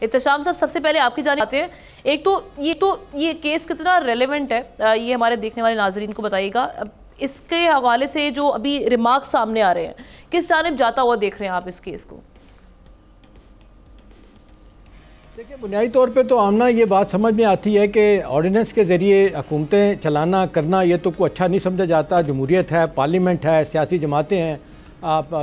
احتشام صاحب، سب سے پہلے آپ کی جانب آتے ہیں. ایک تو یہ کیس کتنا ریلیونٹ ہے یہ ہمارے دیکھنے والے ناظرین کو بتائیے گا. اس کے حوالے سے جو ابھی ریمارک سامنے آ رہے ہیں، کس جانب جاتا ہوا دیکھ رہے ہیں آپ اس کیس کو؟ دیکھیں، بنیادی طور پہ تو آمنہ یہ بات سمجھ میں آتی ہے کہ آرڈیننس کے ذریعے حکومتیں چلانا کرنا یہ تو کوئی اچھا نہیں سمجھا جاتا. جمہوریت ہے، پارلیمنٹ ہے، سیاسی جماعتیں ہیں،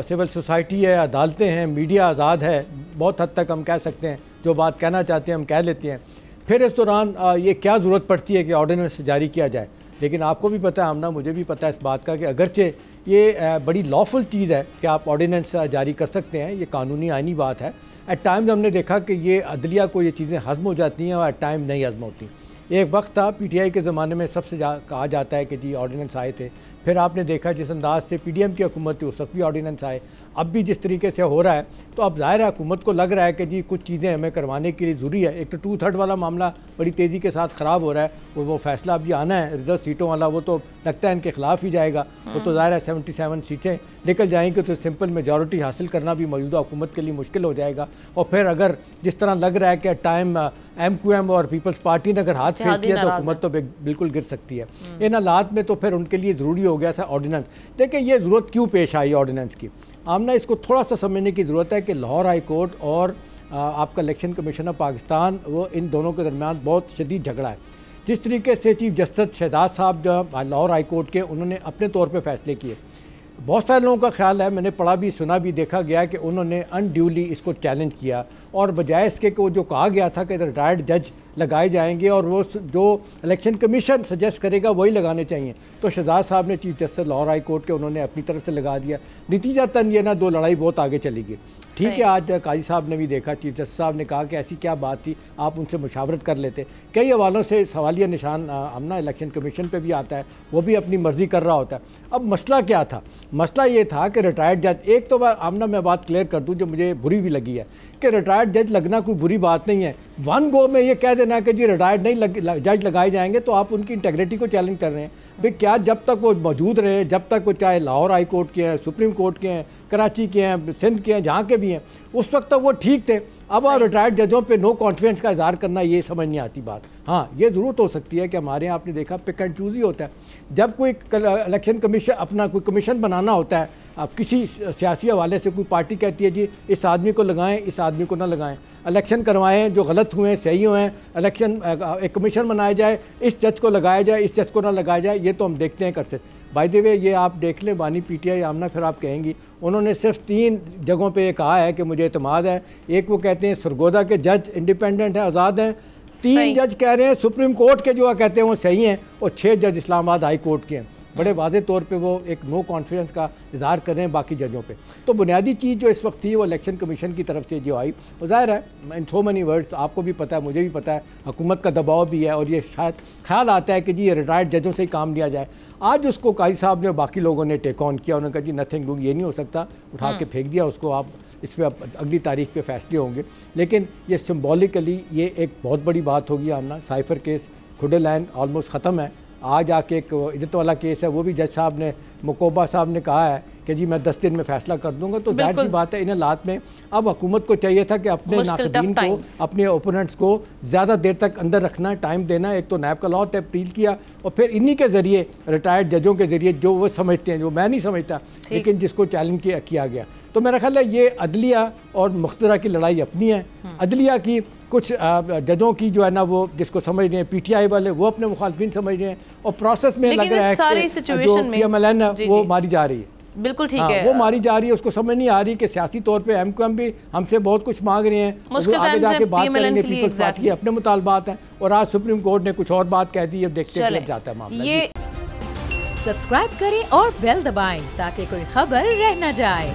سول سوسائٹی ہے، عدالتیں ہیں، میڈیا آزاد ہے. بہت حد تک ہم کہہ سکتے ہیں جو بات کہنا چاہتے ہیں ہم کہہ لیتے ہیں. پھر اس دوران یہ کیا ضرورت پڑتی ہے کہ آرڈیننس جاری کیا جائے. لیکن آپ کو بھی پتہ ہے آمنہ، مجھے بھی پتہ ہے اس بات کا کہ اگرچہ یہ بڑی لافل چیز ہے کہ آپ آرڈیننس جاری کر سکتے ہیں، یہ قانونی آئینی بات ہے. ایٹ ٹائمز ہم نے دیکھا کہ یہ عدلیہ کو یہ چیزیں ہضم ہو جاتی ہیں اور ایٹ ٹائم نہیں ہضم ہوتی. ایک وقت تھا پی ٹی آئی کے زمانے میں سب سے کہا جاتا ہے کہ جی آرڈیننس آئے تھے. پھر آپ نے دیکھا جس انداز سے پی ڈی ایم کی حکومت تھی اس وقت بھی آرڈیننس آئے. اب بھی جس طریقے سے ہو رہا ہے تو اب ظاہر ہے حکومت کو لگ رہا ہے کہ جی کچھ چیزیں ہمیں کروانے کے لیے ضروری ہے. ایک تو 2/3 والا معاملہ بڑی تیزی کے ساتھ خراب ہو رہا ہے اور وہ فیصلہ اب بھی آنا ہے. ریزرو سیٹوں والا وہ تو لگتا ہے ان کے خلاف ہی جائے گا. وہ تو ظاہر ہے 77 سیٹیں نکل جائیں گی تو سمپل میجورٹی حاصل کرنا بھی موجودہ حکومت کے لیے مشکل ہو جائے گا. اور پھر اگر جس طرح لگ رہا ہے کہ ٹائم ایم کیو ایم اور پیپلز پارٹی نے اگر ہاتھ پھیر دیا تو حکومت تو بالکل گر سکتی ہے. ان حالات میں تو پھر ان کے لیے ضروری ہو گیا تھا آرڈیننس. دیکھیں یہ ضرورت کیوں پیش آئی آرڈیننس کی. آمنہ اس کو تھوڑا سا سمجھنے کی ضرورت ہے کہ لاہور ہائی کورٹ اور آپ کا الیکشن کمیشن آف پاکستان وہ ان دونوں کے درمیان بہت شدید جھگڑا ہے. جس طریقے سے چیف جسٹس شہزاد صاحب جو لاہور ہائی کورٹ کے انہوں نے اپنے طور پہ فیصلے کیے. بہت سارے لوگوں کا خیال ہے، میں نے پڑھا بھی سنا بھی دیکھا گیا کہ انہوں نے انڈیولی اس کو چیلنج کیا اور بجائے اس کے کہ وہ جو کہا گیا تھا کہ ریٹائرڈ جج لگائے جائیں گے اور وہ جو الیکشن کمیشن سجیسٹ کرے گا وہی لگانے چاہیے، تو شہزاد صاحب نے chief justice Lahore high court کے انہوں نے اپنی طرف سے لگا دیا. نتیجتاً یہ دو لڑائی بہت آگے چلی گئی. ٹھیک ہے، آج قاضی صاحب نے بھی دیکھا، چیف جسٹس صاحب نے کہا کہ ایسی کیا بات تھی، آپ ان سے مشاورت کر لیتے. کئی حوالوں سے سوالیہ نشان آمنہ الیکشن کمیشن پہ بھی آتا ہے، وہ بھی اپنی مرضی کر رہا ہوتا ہے. اب مسئلہ کیا تھا؟ مسئلہ یہ تھا کہ ریٹائرڈ جج، ایک تو آمنہ میں بات کلیئر کر دوں جو مجھے بری بھی لگی ہے کہ ریٹائرڈ جج لگنا کوئی بری بات نہیں ہے. ون گو میں یہ کہہ دینا کہ جی ریٹائرڈ نہیں جج لگائے جائیں گے تو آپ ان کی انٹیگریٹی کو چیلنج کر رہے ہیں. بھئی کیا جب تک وہ موجود رہے، جب تک وہ چاہے لاہور ہائی کورٹ کے ہیں، سپریم کورٹ کے ہیں، کراچی کے ہیں، سندھ کے ہیں، جہاں کے بھی ہیں، اس وقت تک وہ ٹھیک تھے. اب آپ ریٹائرڈ ججوں پہ نو کانفیڈنس کا اظہار کرنا یہ سمجھ نہیں آتی بات. ہاں یہ ضرورت ہو سکتی ہے کہ ہمارے یہاں آپ نے دیکھا پک اینڈ چوز ہی ہوتا ہے. جب کوئی الیکشن کمیشن اپنا کوئی کمیشن بنانا ہوتا ہے، اب کسی سیاسی حوالے سے کوئی پارٹی کہتی ہے جی اس آدمی کو لگائیں، اس آدمی کو نہ لگائیں، الیکشن کروائیں، جو غلط ہوئے ہیں صحیح ہوئے ہیں، الیکشن ایک کمیشن بنایا جائے، اس جج کو لگایا جائے، اس جج کو نہ لگایا جائے. یہ تو ہم دیکھتے ہیں کر سکتے. بائی دی وے یہ آپ دیکھ لیں بانی پی ٹی آئی آمنہ، پھر آپ کہیں گی انہوں نے صرف 3 جگہوں پہ یہ کہا ہے کہ مجھے اعتماد ہے. ایک وہ کہتے ہیں سرگودا کے جج انڈیپینڈنٹ ہیں، آزاد ہیں. 3 جج کہہ رہے ہیں سپریم کورٹ کے جو کہتے ہیں وہ صحیح ہیں، اور 6 جج اسلام آباد ہائی کورٹ کے ہیں. بڑے واضح طور پہ وہ ایک نو کانفیڈنس کا اظہار کر رہے ہیں باقی ججوں پہ. تو بنیادی چیز جو اس وقت تھی وہ الیکشن کمیشن کی طرف سے جو آئی، وہ ظاہر ہے ان سو مینی ورڈز، آپ کو بھی پتہ ہے مجھے بھی پتہ ہے، حکومت کا دباؤ بھی ہے اور یہ شاید خیال آتا ہے کہ جی یہ ریٹائرڈ ججوں سے ہی کام لیا جائے. آج اس کو قاضی صاحب نے باقی لوگوں نے ٹیک آن کیا، انہوں نے کہا جی نتھنگ ڈوئنگ، یہ نہیں ہو سکتا، اٹھا کے پھینک دیا اس کو. آپ اس پہ اگلی تاریخ پہ فیصلے ہوں گے. لیکن یہ سمبولکلی یہ ایک بہت بڑی بات ہوگی. آمنہ سائفر کیس کھڈے لائن آلموسٹ ختم ہے. آج آ کے ایک عزت والا کیس ہے، وہ بھی جج صاحب نے مکوبہ صاحب نے کہا ہے کہ جی میں 10 دن میں فیصلہ کر دوں گا. تو ظاہر سی بات ہے ان حالات میں اب حکومت کو چاہیے تھا کہ اپنے ناقدین کو، اپنے اوپوننٹس کو زیادہ دیر تک اندر رکھنا، ٹائم دینا. ایک تو نیب کا لاء تبدیل کیا اور پھر انہی کے ذریعے ریٹائرڈ ججوں کے ذریعے جو وہ سمجھتے ہیں، جو میں نہیں سمجھتا لیکن جس کو چیلنج کیا گیا. تو میرا خیال ہے یہ عدلیہ اور مخترع کی لڑائی اپنی ہے. عدلیہ کی کچھ ججوں کی جو ہے نا وہ جس کو سمجھ رہے ہیں پی ٹی آئی والے، وہ اپنے مخالفین سمجھ رہے ہیں، اور پروسیس میں لگ رہا ہے کہ جو پی ایم ایل این ہے وہ ماری جا رہی ہے. بالکل ٹھیک ہے، وہ ماری جا رہی ہے. اس کو سمجھ نہیں آ رہی کہ سیاسی طور پہ ایم کیو ایم بھی ہم سے بہت کچھ مانگ رہے ہیں، آگے جا کے بات کریں گے، پیپلز پارٹی کے اپنے مطالبات ہیں، اور آج سپریم کورٹ نے کچھ اور بات کہہ دی. اب دیکھتے ہیں جاتا ہے معاملہ. سبسکرائب کریں اور بیل دبائیں تاکہ کوئی خبر رہ نہ جائے.